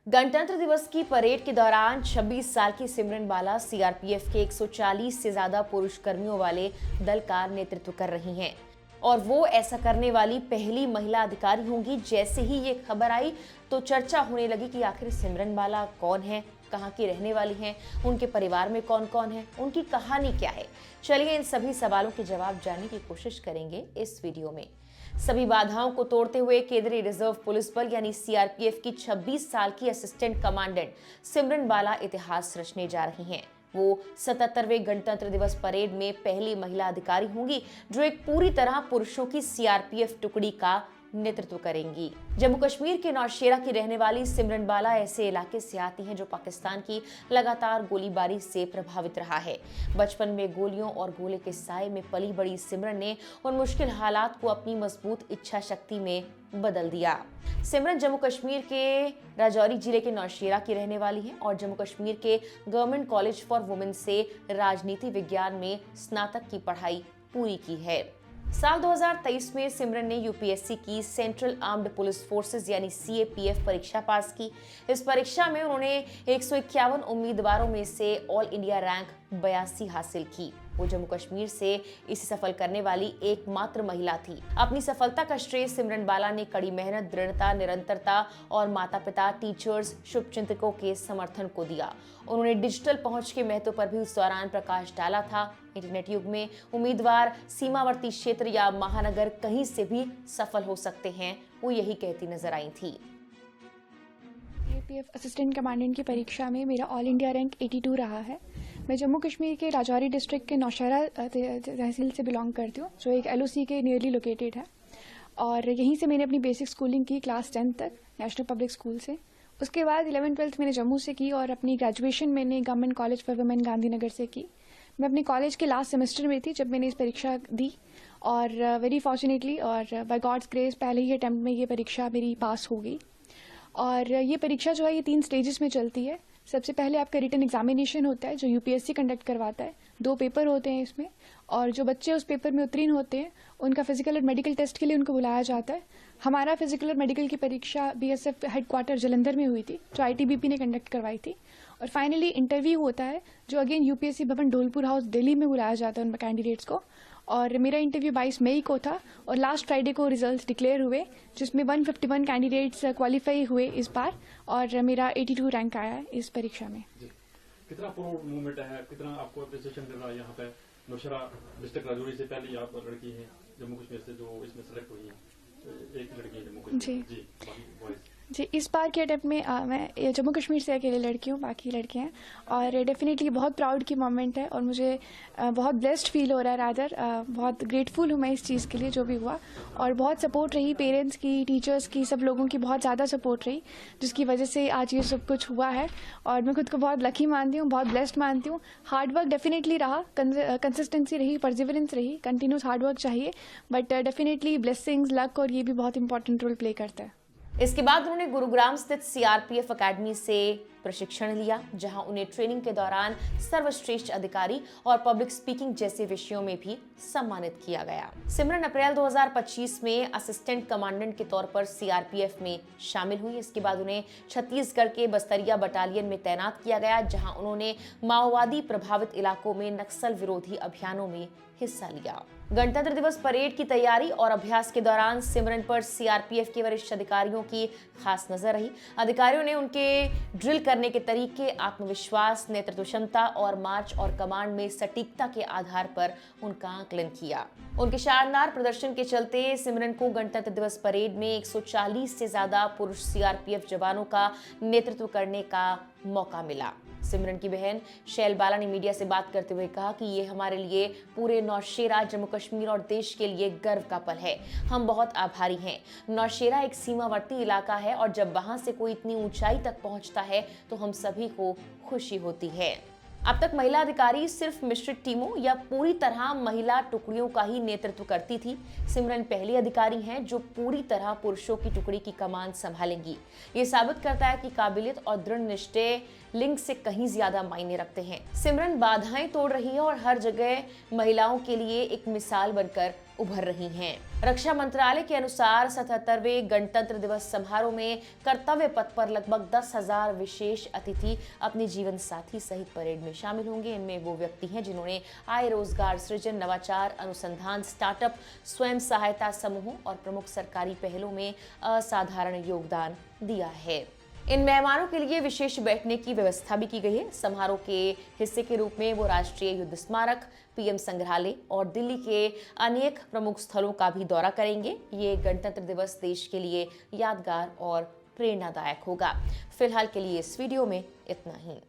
गणतंत्र दिवस की परेड के दौरान 26 साल की सिमरन बाला सीआरपीएफ के 140 से ज्यादा पुरुष कर्मियों वाले दल का नेतृत्व कर रही हैं और वो ऐसा करने वाली पहली महिला अधिकारी होंगी। जैसे ही ये खबर आई तो चर्चा होने लगी कि आखिर सिमरन बाला कौन है, कहाँ की रहने वाली हैं, उनके परिवार में कौन कौन है, उनकी कहानी क्या है। चलिए इन सभी सवालों के जवाब जानने की कोशिश करेंगे इस वीडियो में। सभी बाधाओं को तोड़ते हुए केंद्रीय रिजर्व पुलिस बल यानी सीआरपीएफ की 26 साल की असिस्टेंट कमांडेंट सिमरन बाला इतिहास रचने जा रही हैं। वो 77वें गणतंत्र दिवस परेड में पहली महिला अधिकारी होंगी जो एक पूरी तरह पुरुषों की सीआरपीएफ टुकड़ी का नेतृत्व करेंगी। जम्मू कश्मीर के नौशेरा की रहने वाली सिमरन बाला ऐसे इलाके से आती हैं जो पाकिस्तान की लगातार गोलीबारी से प्रभावित रहा है। बचपन में गोलियों और गोले के साए में पली बड़ी सिमरन ने उन मुश्किल हालात को अपनी मजबूत इच्छा शक्ति में बदल दिया। सिमरन जम्मू कश्मीर के राजौरी जिले के नौशेरा की रहने वाली हैं और जम्मू कश्मीर के गवर्नमेंट कॉलेज फॉर वुमेन से राजनीति विज्ञान में स्नातक की पढ़ाई पूरी की है। साल 2023 में सिमरन ने यूपीएससी की सेंट्रल आर्म्ड पुलिस फोर्सेस यानी सीएपीएफ परीक्षा पास की। इस परीक्षा में उन्होंने 151 उम्मीदवारों में से ऑल इंडिया रैंक 82 हासिल की। वो जम्मू कश्मीर से इसे सफल करने वाली एकमात्र महिला थी। अपनी सफलता का श्रेय सिमरन बाला ने कड़ी मेहनत, दृढ़ता, निरंतरता और माता पिता, टीचर्स, शुभचिंतकों के समर्थन को दिया। उन्होंने डिजिटल पहुंच के महत्व पर भी उस दौरान प्रकाश डाला था। इंटरनेट युग में उम्मीदवार सीमावर्ती क्षेत्र या महानगर कहीं से भी सफल हो सकते हैं, वो यही कहती नजर आई थी। सीआरपीएफ असिस्टेंट कमांडेंट की परीक्षा में मेरा ऑल इंडिया रैंक 82 रहा है। मैं जम्मू कश्मीर के राजौरी डिस्ट्रिक्ट के नौशेरा तहसील से बिलोंग करती हूँ, जो एक एलओसी के नियरली लोकेटेड है। और यहीं से मैंने अपनी बेसिक स्कूलिंग की क्लास 10 तक नेशनल पब्लिक स्कूल से। उसके बाद 11th-12th मैंने जम्मू से की और अपनी ग्रेजुएशन मैंने government college for women Gandhinagar से की। मैं अपने कॉलेज के लास्ट सेमेस्टर में थी जब मैंने इस परीक्षा दी और वेरी फॉर्चुनेटली और बाय गॉड्स ग्रेस पहले ही अटैम्प्ट में ये परीक्षा मेरी पास हो गई। और ये परीक्षा जो है ये 3 स्टेजेस में चलती है। सबसे पहले आपका रिटन एग्जामिनेशन होता है जो यूपीएससी कंडक्ट करवाता है। 2 पेपर होते हैं इसमें और जो बच्चे उस पेपर में उत्तीर्ण होते हैं उनका फिजिकल और मेडिकल टेस्ट के लिए उनको बुलाया जाता है। हमारा फिजिकल और मेडिकल की परीक्षा बीएसएफ हेडक्वार्टर जलंधर में हुई थी जो आईटीबीपी ने कंडक्ट करवाई थी। और फाइनली इंटरव्यू होता है जो अगेन यूपीएससी भवन ढोलपुर हाउस दिल्ली में बुलाया जाता है उन कैंडिडेट्स को। और मेरा इंटरव्यू 22 मई को था और लास्ट फ्राइडे को रिजल्ट्स डिक्लेयर हुए जिसमें 151 कैंडिडेट्स क्वालिफाई हुए इस बार और मेरा 82 रैंक आया है इस परीक्षा में। कितना प्राउड मूवमेंट है, कितना आपको अप्रिसिएशन मिल रहा है यहाँ पे नौशेरा डिस्ट्रिक्ट राजौरी से पहली आप लड़की हैं जम्मू कश्मीर से जो इसमें सेलेक्ट हुई है, एक लड़की है जम्मू कश्मीर जी, इस बार के अटेम्प्ट में मैं जम्मू कश्मीर से अकेले लड़की हूँ, बाकी लड़के हैं और डेफिनेटली बहुत प्राउड की मोमेंट है और मुझे बहुत ब्लेस्ड फील हो रहा है। रादर बहुत ग्रेटफुल हूँ मैं इस चीज़ के लिए जो भी हुआ और बहुत सपोर्ट रही पेरेंट्स की, टीचर्स की, सब लोगों की बहुत ज़्यादा सपोर्ट रही जिसकी वजह से आज ये सब कुछ हुआ है। और मैं खुद को बहुत लकी मानती हूँ, बहुत ब्लेस्ड मानती हूँ। हार्डवर्क डेफिनेटली रहा, कंसिस्टेंसी रही, परसिवरेंस रही, कंटिन्यूस हार्डवर्क चाहिए बट डेफिनेटली ब्लेसिंग्स, लक और ये भी बहुत इंपॉर्टेंट रोल प्ले करता है। इसके बाद उन्होंने गुरुग्राम स्थित सीआरपीएफ अकेडमी से प्रशिक्षण लिया जहां उन्हें ट्रेनिंग के दौरान सर्वश्रेष्ठ अधिकारी और पब्लिक स्पीकिंग जैसे विषयों में भी सम्मानित किया गया। सिमरन अप्रैल 2025 में असिस्टेंट कमांडेंट के तौर पर सीआरपीएफ में शामिल हुई। इसके बाद उन्हें छत्तीसगढ़ के बस्तरिया बटालियन में तैनात किया गया जहां उन्होंने माओवादी प्रभावित इलाकों में नक्सल विरोधी अभियानों में हिस्सा लिया। गणतंत्र दिवस परेड की तैयारी और अभ्यास के दौरान सिमरन पर सीआरपीएफ के वरिष्ठ अधिकारियों की खास नजर रही। अधिकारियों ने उनके ड्रिल करने के तरीके, आत्मविश्वास, नेतृत्व क्षमता और मार्च और कमांड में सटीकता के आधार पर उनका आकलन किया। उनके शानदार प्रदर्शन के चलते सिमरन को गणतंत्र दिवस परेड में 140 से ज्यादा पुरुष सीआरपीएफ जवानों का नेतृत्व करने का मौका मिला। सिमरन की बहन शैल बाला ने मीडिया से बात करते हुए कहा कि ये हमारे लिए, पूरे नौशेरा, जम्मू कश्मीर और देश के लिए गर्व का पल है। हम बहुत आभारी हैं। नौशेरा एक सीमावर्ती इलाका है और जब वहां से कोई इतनी ऊंचाई तक पहुंचता है तो हम सभी को खुशी होती है। अब तक महिला अधिकारी सिर्फ मिश्रित टीमों या पूरी तरह महिला टुकड़ियों का ही नेतृत्व करती थी। सिमरन पहली अधिकारी हैं जो पूरी तरह पुरुषों की टुकड़ी की कमान संभालेंगी। ये साबित करता है कि काबिलियत और दृढ़ निश्चय लिंग से कहीं ज्यादा मायने रखते हैं। सिमरन बाधाएं तोड़ रही है और हर जगह महिलाओं के लिए एक मिसाल बनकर उभर रही हैं। रक्षा मंत्रालय के अनुसार 77वें गणतंत्र दिवस समारोह में कर्तव्य पथ पर लगभग 10,000 विशेष अतिथि अपने जीवन साथी सहित परेड में शामिल होंगे। इनमें वो व्यक्ति हैं जिन्होंने आय, रोजगार सृजन, नवाचार, अनुसंधान, स्टार्टअप, स्वयं सहायता समूहों और प्रमुख सरकारी पहलों में असाधारण योगदान दिया है। इन मेहमानों के लिए विशेष बैठने की व्यवस्था भी की गई है। समारोह के हिस्से के रूप में वो राष्ट्रीय युद्ध स्मारक, पीएम संग्रहालय और दिल्ली के अनेक प्रमुख स्थलों का भी दौरा करेंगे। ये गणतंत्र दिवस देश के लिए यादगार और प्रेरणादायक होगा। फिलहाल के लिए इस वीडियो में इतना ही।